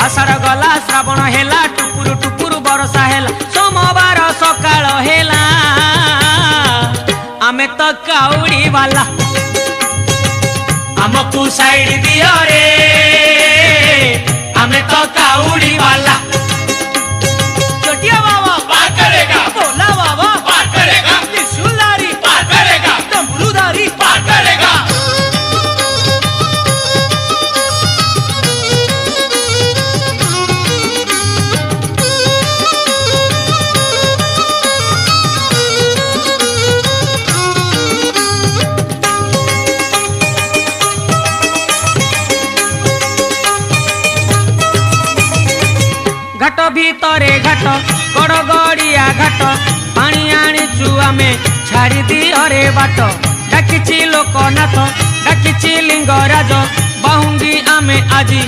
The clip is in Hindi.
आषाढ़ गला श्रावण हेला टुपुरु टुपुरु बरसा हेला सोमवार सकाळ हेला आमे तो काउड़ी वाला हमको साइड दियो रे हमें तो काउड़ी वाला चोटिया बाबा पार करेगा भोला बाबा पार करेगा त्रिशूलधारी पार करेगा डमरूधारी पार करेगा घाट भीतरे घाट गड़गड़िया घाट पानी आनीचु आमे छाड़ी दियो रे बाट डाकिची लोकनाथ डाकिची लिंगराज बाहुंगी आमे आजी